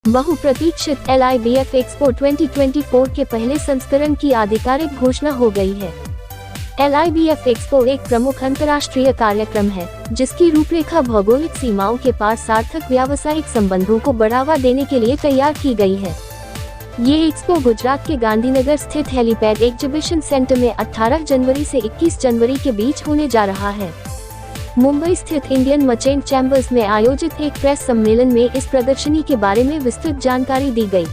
बहुप्रतीक्षित LIBF expo 2024 के पहले संस्करण की आधिकारिक घोषणा हो गई है। LIBF एक्सपो एक प्रमुख अंतर्राष्ट्रीय कार्यक्रम है, जिसकी रूपरेखा भौगोलिक सीमाओं के पार सार्थक व्यावसायिक संबंधों को बढ़ावा देने के लिए तैयार की गई है। ये एक्सपो गुजरात के गांधीनगर स्थित हेलीपैड एग्जीबिशन सेंटर में 18 जनवरी से 21 जनवरी के बीच होने जा रहा है। मुंबई स्थित इंडियन मर्चेंट चैम्बर्स में आयोजित एक प्रेस सम्मेलन में इस प्रदर्शनी के बारे में विस्तृत जानकारी दी गई।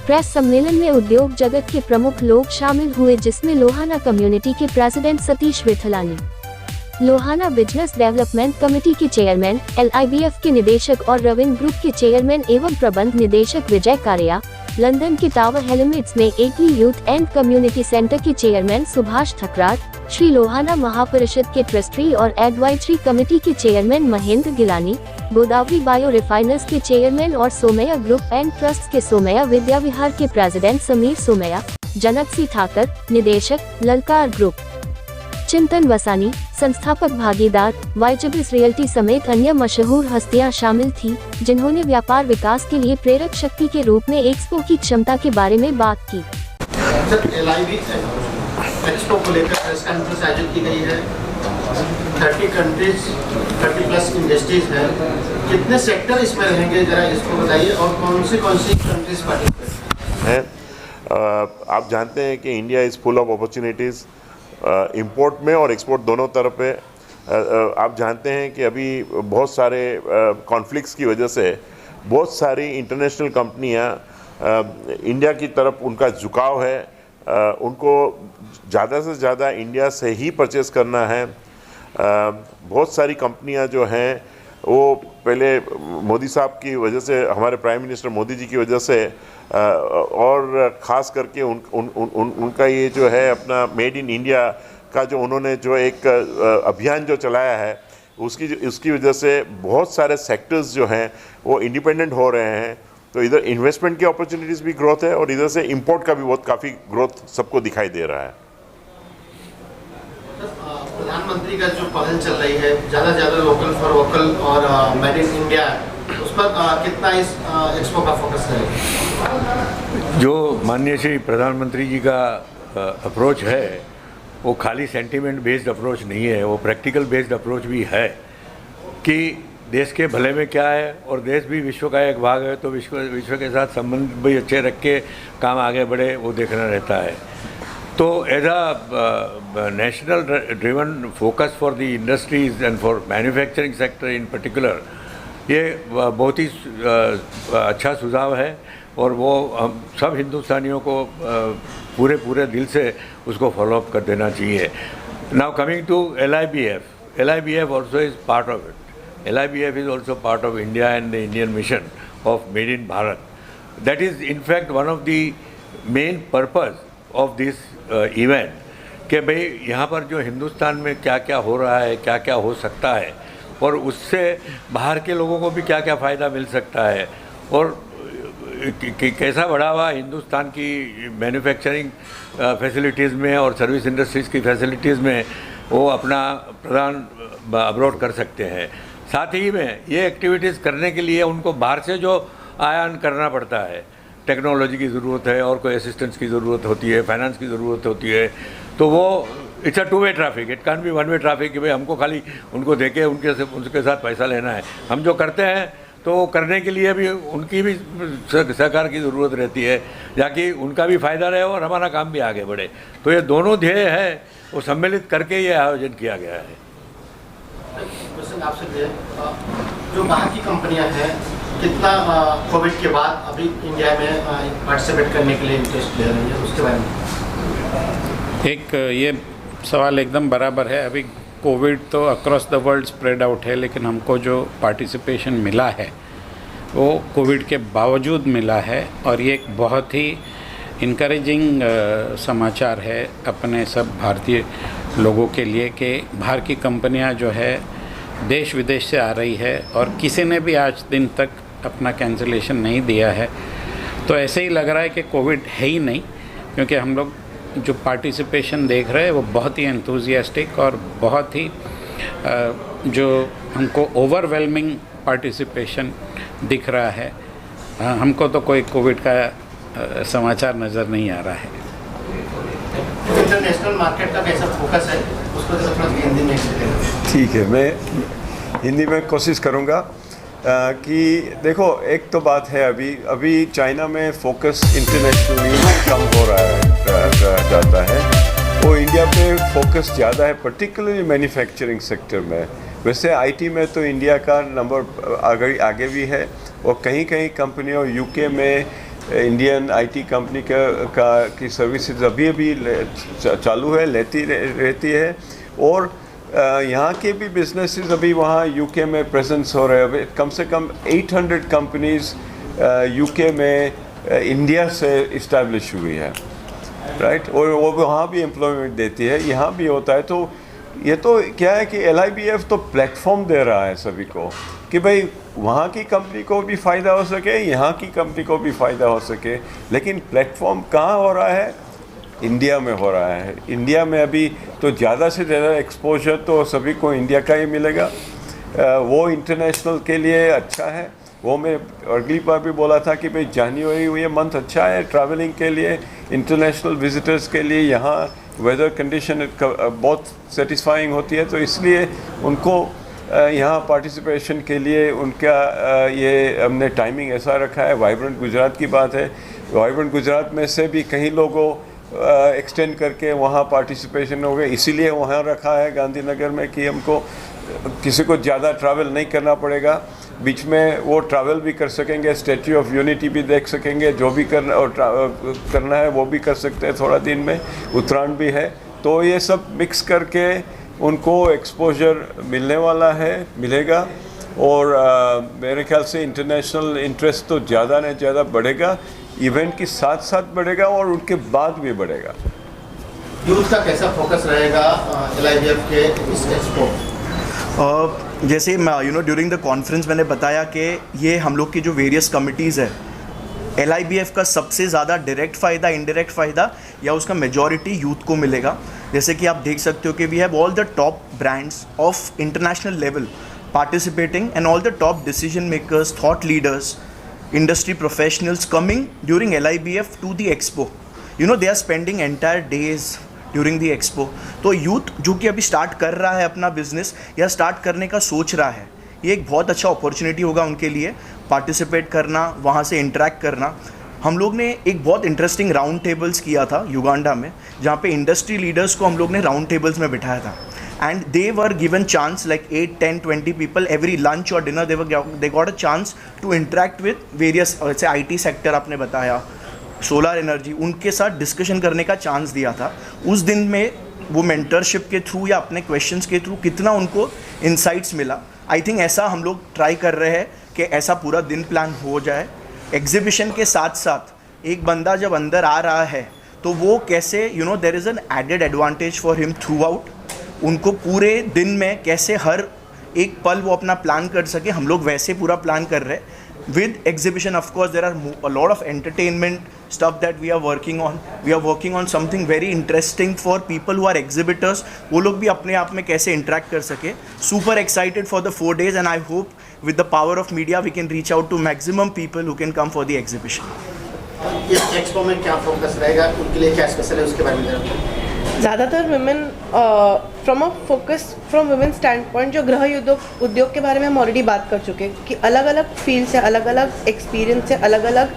प्रेस सम्मेलन में उद्योग जगत के प्रमुख लोग शामिल हुए, जिसमें लोहाना कम्युनिटी के president Satish Vithlani, Lohana business development committee के चेयरमैन, LIBF के निदेशक और रविन ग्रुप के चेयरमैन एवं प्रबंध निदेशक विजय कारिया, लंदन के टावर हेलिमिट्स में एकली यूथ एंड कम्युनिटी सेंटर के चेयरमैन सुभाष ठकरार, श्री लोहाना महापरिषद के ट्रस्टी और एडवाइजरी कमेटी के chairman Mahendra Gilani, Godavari bio refiners के चेयरमैन और सोमैया ग्रुप एंड ट्रस्ट के सोमैया विद्या विहार के प्रेसिडेंट समीर सोमैया, जनक सी ठाकर, निदेशक, ललकार ग्रुप, चिंतन वसानी, संस्थापक भागीदार, वाइजबिस रियल्टी समेत अन्य मशहूर हस्तियां शामिल थी, जिन्होंने व्यापार विकास के लिए प्रेरक शक्ति के रूप में एक्सपो की क्षमता के बारे में बात की। एक्सपो को लेकर प्रेस कॉन्फ्रेंस आयोजित की गई है। 30 कंट्रीज, 30 प्लस इंडस्ट्रीज है। कितने सेक्टर इसमें रहेंगे, जरा इसको बताइए, और कौन सी कंट्रीज पार्टिसिपेट हैं? आप जानते हैं कि India is full of opportunities, import में और एक्सपोर्ट दोनों तरफ है। आप जानते हैं कि अभी बहुत सारे कॉन्फ्लिक्ट्स की वजह से बहुत सारी इंटरनेशनल कंपनियां इंडिया की तरफ उनका झुकाव है, उनको ज़्यादा से ज़्यादा इंडिया से ही परचेज़ करना है। बहुत सारी कंपनियां जो हैं वो पहले मोदी साहब की वजह से, हमारे प्राइम मिनिस्टर मोदी जी की वजह से, और ख़ास करके उनका ये जो है अपना मेड इन इंडिया का जो उन्होंने जो एक अभियान जो चलाया है, उसकी वजह से बहुत सारे सेक्टर्स जो हैं वो इंडिपेंडेंट हो रहे हैं। तो इधर इन्वेस्टमेंट की अपॉर्चुनिटीज़ भी ग्रोथ है और इधर से इंपोर्ट का भी बहुत काफ़ी ग्रोथ सबको दिखाई दे रहा है। प्रधानमंत्री का जो पहल चल रही है, ज़्यादा लोकल फॉर वोकल और मेड इन इंडिया, उस पर कितना इस एक्सपो का फोकस है? जो माननीय श्री प्रधानमंत्री जी का अप्रोच है वो खाली सेंटीमेंट बेस्ड अप्रोच नहीं है, वो प्रैक्टिकल बेस्ड अप्रोच भी है कि देश के भले में क्या है, और देश भी विश्व का एक भाग है, तो विश्व के साथ संबंध भी अच्छे रख के काम आगे बढ़े, वो देखना रहता है। तो as a national driven focus for the industries and for manufacturing sector in particular, ये बहुत ही अच्छा सुझाव है और वो हम सब हिंदुस्तानियों को पूरे दिल से उसको फॉलोअप कर देना चाहिए। Now coming to LIBF also is part of it. LIBF is also part of India and the Indian mission of Made in Bharat. That is in fact one of the main purpose of this event, कि भाई यहाँ पर जो हिंदुस्तान में क्या क्या हो रहा है, क्या क्या हो सकता है, और उससे बाहर के लोगों को भी क्या क्या फ़ायदा मिल सकता है, और कैसा बढ़ावा हिंदुस्तान की मैन्युफैक्चरिंग फैसिलिटीज़ में और सर्विस इंडस्ट्रीज़ की फैसिलिटीज़ में वो अपना प्रदान अब्रॉड कर सकते हैं। साथ ही में ये एक्टिविटीज़ करने के लिए उनको बाहर से जो आयान करना पड़ता है, टेक्नोलॉजी की ज़रूरत है और कोई असिस्टेंस की ज़रूरत होती है, फाइनेंस की ज़रूरत होती है, तो वो it's a 2 way traffic, it can be 1 way traffic कि भाई हमको खाली उनको देके उनके साथ पैसा लेना है। हम जो करते हैं तो करने के लिए भी उनकी भी सहकार की ज़रूरत रहती है, ताकि उनका भी फ़ायदा रहे और हमारा काम भी आगे बढ़े। तो ये दोनों ध्येय है वो सम्मिलित करके ये आयोजन किया गया है। क्वेश्चन आपसे, जो बाहर की कंपनियां हैं, कितना कोविड के बाद अभी इंडिया में पार्टिसिपेट करने के लिए इंटरेस्ट ले रही है, उसके बारे में? एक ये सवाल एकदम बराबर है। अभी कोविड तो across the world spread out है, लेकिन हमको जो पार्टिसिपेशन मिला है वो कोविड के बावजूद मिला है, और ये एक बहुत ही इनकरेजिंग समाचार है अपने सब भारतीय लोगों के लिए कि बाहर की कंपनियां जो है देश विदेश से आ रही है, और किसी ने भी आज दिन तक अपना कैंसिलेशन नहीं दिया है। तो ऐसे ही लग रहा है कि कोविड है ही नहीं, क्योंकि हम लोग जो पार्टिसिपेशन देख रहे हैं वो बहुत ही एंथुजियास्टिक और बहुत ही जो हमको ओवरवेलमिंग पार्टिसिपेशन दिख रहा है। हाँ, हमको तो कोई कोविड का समाचार नज़र नहीं आ रहा है। इंटरनेशनल मार्केट का कैसा फोकस है उसको थोड़ा हिंदी में explain। ठीक है, मैं हिंदी में कोशिश करूँगा कि देखो, एक तो बात है अभी चाइना में फोकस इंटरनेशनली कम हो रहा है जाता है, वो इंडिया पे फोकस ज़्यादा है, पर्टिकुलरली मैन्युफैक्चरिंग सेक्टर में। वैसे आईटी में तो इंडिया का नंबर आगे भी है, और कहीं कहीं कंपनियों यूके में इंडियन आईटी कंपनी की सर्विसेज अभी चालू है, लेती रहती है, और यहाँ के भी बिजनेसेस अभी वहाँ यूके में प्रेजेंस हो रहे हैं। अभी कम से कम 800 कंपनीज यूके में इंडिया से इस्टेब्लिश हुई है, राइट, और वो वहाँ भी एम्प्लॉयमेंट देती है, यहाँ भी होता है। तो ये तो क्या है कि LIBF तो प्लेटफॉर्म दे रहा है सभी को कि भाई वहाँ की कंपनी को भी फ़ायदा हो सके, यहाँ की कंपनी को भी फ़ायदा हो सके, लेकिन प्लेटफॉर्म कहाँ हो रहा है? इंडिया में हो रहा है। इंडिया में अभी तो ज़्यादा से ज़्यादा एक्सपोजर तो सभी को इंडिया का ही मिलेगा, वो इंटरनेशनल के लिए अच्छा है। वो मैं अगली बार भी बोला था कि भाई जनवरी ये मंथ अच्छा है ट्रैवलिंग के लिए, इंटरनेशनल विजिटर्स के लिए। यहाँ वेदर कंडीशन बहुत सेटिस्फाइंग होती है, तो इसलिए उनको यहाँ पार्टिसिपेशन के लिए उनका ये हमने टाइमिंग ऐसा रखा है। वाइब्रेंट गुजरात की बात है, वाइब्रेंट गुजरात में से भी कई लोगों एक्सटेंड करके वहाँ पार्टिसिपेशन हो गए, इसीलिए वहाँ रखा है गांधीनगर में कि हमको किसी को ज़्यादा ट्रैवल नहीं करना पड़ेगा, बीच में वो ट्रैवल भी कर सकेंगे, स्टैच्यू ऑफ यूनिटी भी देख सकेंगे, जो भी करना और करना है वो भी कर सकते हैं थोड़ा दिन में, उत्तरायण भी है। तो ये सब मिक्स करके उनको एक्सपोजर मिलने वाला है, मिलेगा, और मेरे ख्याल से इंटरनेशनल इंटरेस्ट तो ज़्यादा न ज़्यादा बढ़ेगा, इवेंट के साथ साथ बढ़ेगा और उनके बाद भी बढ़ेगा। यूथ का कैसा फोकस रहेगा LIBF के इस एक्सपो? जैसे ड्यूरिंग द कॉन्फ्रेंस मैंने बताया कि ये हम लोग की जो वेरियस कमिटीज़ है, LIBF का सबसे ज़्यादा डायरेक्ट फ़ायदा, इनडायरेक्ट फ़ायदा या उसका मेजॉरिटी यूथ को मिलेगा। जैसे कि आप देख सकते हो कि we have all the top brands of international level participating and all the top decision makers, thought leaders, industry professionals coming during LIBF to the expo. They are spending entire days during the expo. तो youth जो कि अभी start कर रहा है अपना business या start करने का सोच रहा है, ये एक बहुत अच्छा अपॉर्चुनिटी होगा उनके लिए पार्टिसिपेट करना, वहाँ से इंटरेक्ट करना। हम लोग ने एक बहुत इंटरेस्टिंग राउंड टेबल्स किया था युगांडा में, जहाँ पे इंडस्ट्री लीडर्स को हम लोग ने राउंड टेबल्स में बिठाया था, and they were given chance like 8, 10, 20 people every lunch or dinner they got a chance to interact with various जैसे IT सेक्टर आपने बताया, सोलर एनर्जी, उनके साथ डिस्कशन करने का चांस दिया था। उस दिन में वो मेंटरशिप के थ्रू या अपने क्वेश्चंस के थ्रू कितना उनको इनसाइट्स मिला, आई थिंक ऐसा हम लोग ट्राई कर रहे हैं कि ऐसा पूरा दिन प्लान हो जाए। एग्जीबिशन के साथ साथ एक बंदा जब अंदर आ रहा है तो वो कैसे there is an added advantage for him throughout, उनको पूरे दिन में कैसे हर एक पल वो अपना प्लान कर सके, हम लोग वैसे पूरा प्लान कर रहे हैं। With exhibition of course there are a lot of entertainment stuff that we are working on something very interesting for people who are exhibitors, वो लोग भी अपने आप में कैसे इंटरेक्ट कर सके। Super excited for the 4 days and I hope with the power of media we can reach out to maximum people who can come for the exhibition. इस एक्सपो में क्या फोकस रहेगा, उनके लिए क्या स्पेशल है, उसके बारे में जरा। ज़्यादातर women from women stand point, जो गृह उद्योग के बारे में हम ऑलरेडी बात कर चुके हैं कि अलग अलग फील्ड से, अलग अलग एक्सपीरियंस से, अलग अलग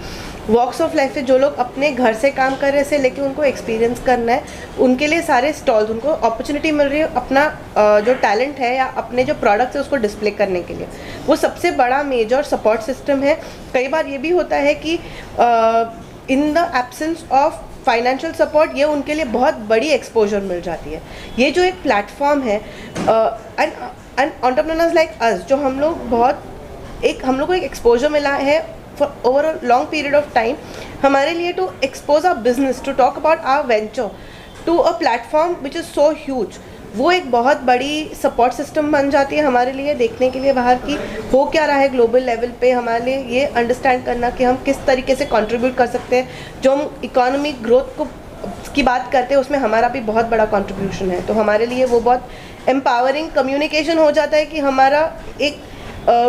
वॉक्स ऑफ लाइफ से जो लोग अपने घर से काम कर रहे हैं लेकिन उनको एक्सपीरियंस करना है, उनके लिए सारे स्टॉल्स, उनको अपॉर्चुनिटी मिल रही है अपना जो टैलेंट है या अपने जो प्रोडक्ट्स है उसको डिस्प्ले करने के लिए। वो सबसे बड़ा मेजर सपोर्ट सिस्टम है। कई बार ये भी होता है कि in the absence of financial support ये उनके लिए बहुत बड़ी एक्सपोजर मिल जाती है। ये जो एक प्लेटफॉर्म है एंड एंटरप्रेन्योर्स लाइक अस, जो हम लोग हम लोग को एक एक्सपोजर मिला है for over a long period of time, हमारे लिए to expose our business, to talk about our venture to a platform which is so huge, वो एक बहुत बड़ी सपोर्ट सिस्टम बन जाती है हमारे लिए, देखने के लिए बाहर की हो क्या रहा है ग्लोबल लेवल पे, हमारे लिए ये अंडरस्टैंड करना कि हम किस तरीके से कंट्रीब्यूट कर सकते हैं। जो हम इकोनॉमिक ग्रोथ की बात करते हैं उसमें हमारा भी बहुत बड़ा कंट्रीब्यूशन है, तो हमारे लिए वो बहुत एम्पावरिंग कम्युनिकेशन हो जाता है कि हमारा एक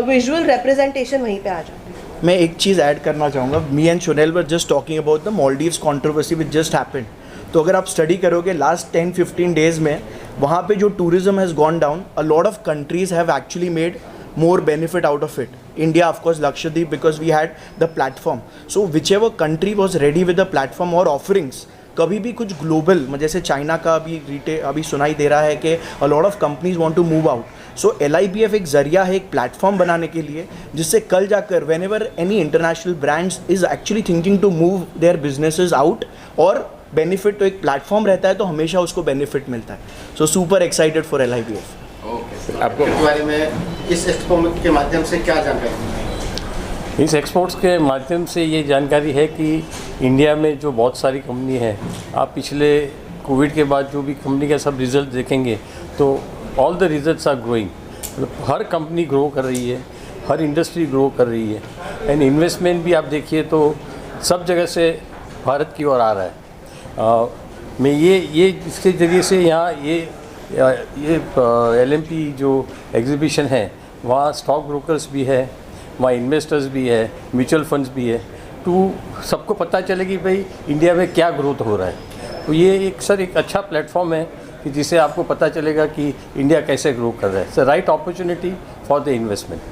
विजुअल रिप्रेजेंटेशन वहीं पे आ जाता है। मैं एक चीज़ ऐड करना चाहूँगा. Me and Shunel were just talking about the Maldives controversy which just happened. तो अगर आप स्टडी करोगे लास्ट 10-15 डेज में वहाँ पे जो tourism has gone down, a lot of countries have actually made more benefit out of it. India, of course, Lakshadweep, because we had the platform. So whichever country was ready with the platform or offerings, कभी भी कुछ global, जैसे China का अभी सुनाई दे रहा है कि a lot of companies want to move out. So LIBF एक जरिया है, एक प्लेटफॉर्म बनाने के लिए, जिससे कल जाकर whenever any international brands is actually thinking to move their businesses out और बेनिफिट तो एक प्लेटफॉर्म रहता है तो हमेशा उसको बेनिफिट मिलता है. So super excited for LIBF. आपको इस बारे में इस एक्सपो के माध्यम से क्या जानकारी? इस एक्सपोर्ट्स के माध्यम से ये जानकारी है कि इंडिया में जो बहुत सारी कंपनी है, आप पिछले कोविड के बाद जो भी कंपनी का सब रिजल्ट देखेंगे तो all the results are growing. हर कंपनी ग्रो कर रही है, हर इंडस्ट्री ग्रो कर रही है, एंड इन्वेस्टमेंट भी आप देखिए तो सब जगह से भारत की ओर आ रहा है. मैं ये इसके ज़रिए से यहाँ ये LMP जो एग्जीबिशन है वहाँ स्टॉक ब्रोकर्स भी है, वहाँ इन्वेस्टर्स भी है, म्यूचुअल फंड्स भी है, तो सबको पता चले कि भाई इंडिया में क्या ग्रोथ हो रहा है. तो ये एक अच्छा प्लेटफॉर्म है कि जिससे आपको पता चलेगा कि इंडिया कैसे ग्रो कर रहा है. It's a right opportunity for the investment.